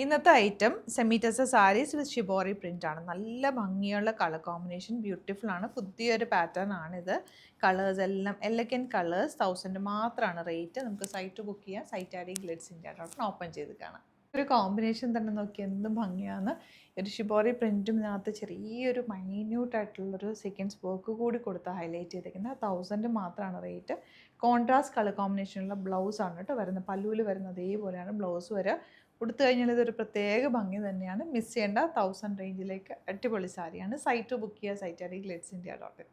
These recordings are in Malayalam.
ഇന്നത്തെ ഐറ്റം സെമി ടെസർ സാരീസ് വിത്ത് ഷിബോറി പ്രിൻ്റ് ആണ്. നല്ല ഭംഗിയുള്ള കളർ കോമ്പിനേഷൻ, ബ്യൂട്ടിഫുൾ ആണ്. പുതിയൊരു പാറ്റേൺ ആണിത്. കളേഴ്സ് എല്ലാം എലഗൻറ്റ് കളേഴ്സ്. 1000 മാത്രമാണ് റേറ്റ്. നമുക്ക് സൈറ്റ് ബുക്ക് ചെയ്യാം. സൈറ്റ് ഐ ഡി ഗ്ലിറ്റ്സ്.in ഓപ്പൺ ചെയ്ത് കാണാം. ഒരു കോമ്പിനേഷൻ തന്നെ നോക്കി എന്ത് ഭംഗിയാണ്. ഒരു ഷിബോറി പ്രിൻറ്റും ഇതിനകത്ത് ചെറിയൊരു മൈന്യൂട്ടായിട്ടുള്ളൊരു സീക്വൻസ് വർക്ക് കൂടി കൊടുത്ത് ഹൈലൈറ്റ് ചെയ്തിരിക്കുന്നത്. 1000 മാത്രമാണ് റേറ്റ്. കോൺട്രാസ്റ്റ് കളർ കോമ്പിനേഷനുള്ള ബ്ലൗസാണ് കേട്ടോ വരുന്നത്. പല്ലുവിൽ വരുന്ന അതേപോലെയാണ് ബ്ലൗസ് വരിക. ഉടുത്തു കഴിഞ്ഞാൽ ഇതൊരു പ്രത്യേക ഭംഗി തന്നെയാണ്. മിസ് ചെയ്യേണ്ട. 1000 റേഞ്ചിലേക്ക് അടിപൊളി സാരിയാണ്. സൈറ്റ് ബുക്ക് ചെയ്യുക. സൈറ്റ് ഐ ഡി ഗ്ലിറ്റ്സ്.in.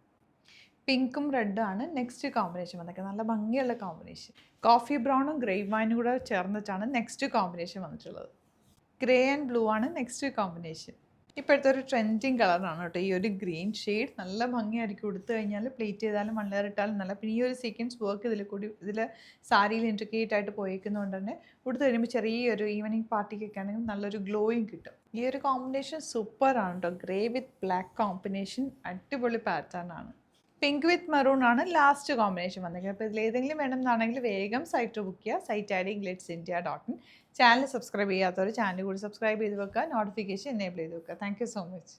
പിങ്കും റെഡും ആണ് നെക്സ്റ്റ് കോമ്പിനേഷൻ വന്നിരിക്കുന്നത്. നല്ല ഭംഗിയുള്ള കോമ്പിനേഷൻ. കോഫി ബ്രൗണും ഗ്രേപ്പ് വൈനും കൂടെ ചേർന്നിട്ടാണ് നെക്സ്റ്റ് കോമ്പിനേഷൻ വന്നിട്ടുള്ളത്. ഗ്രേ ആൻഡ് ബ്ലൂ ആണ് നെക്സ്റ്റ് കോമ്പിനേഷൻ. ഇപ്പോഴത്തെ ഒരു ട്രെൻഡിങ് കളറാണ് കേട്ടോ ഈ ഒരു ഗ്രീൻ ഷെയ്ഡ്. നല്ല ഭംഗിയായിരിക്കും. ഉടുത്തു കഴിഞ്ഞാൽ പ്ലേറ്റ് ചെയ്താലും വൺ ലെയർ ഇട്ടാലും നല്ല. പിന്നെ ഈ ഒരു സീക്വൻസ് വർക്ക് ഇതിൽ സാരിയിൽ ഇൻട്രിക്കേറ്റ് ആയിട്ട് പോയിരിക്കുന്നതുകൊണ്ട് തന്നെ ഉടുത്തു കഴിയുമ്പോൾ ചെറിയൊരു ഈവനിങ് പാർട്ടിക്കൊക്കെ ആണെങ്കിൽ നല്ലൊരു ഗ്ലോയിങ് കിട്ടും. ഈ ഒരു കോമ്പിനേഷൻ സൂപ്പറാണ് കേട്ടോ. ഗ്രേ വിത്ത് ബ്ലാക്ക് കോമ്പിനേഷൻ അടിപൊളി പാറ്റേൺ ആണ്. പിങ്ക് വിത്ത് മെറൂൺ ആണ് ലാസ്റ്റ് കോമ്പിനേഷൻ വന്നിരിക്കുന്നത്. അപ്പോൾ ഇതിൽ ഏതെങ്കിലും വേണമെന്നാണെങ്കിൽ വേഗം സൈറ്റ് ബുക്ക് ചെയ്യുക. സൈറ്റ് ഐ ഡി ഗ്ലിറ്റ്സ്.in. ചാനൽ സബ്സ്ക്രൈബ് ചെയ്യാത്തവർ ചാനൽ കൂടി സബ്സ്ക്രൈബ് ചെയ്ത് വെക്കുക. നോട്ടിഫിക്കേഷൻ എനേബിൾ ചെയ്ത് വെക്കുക. Thank you so much.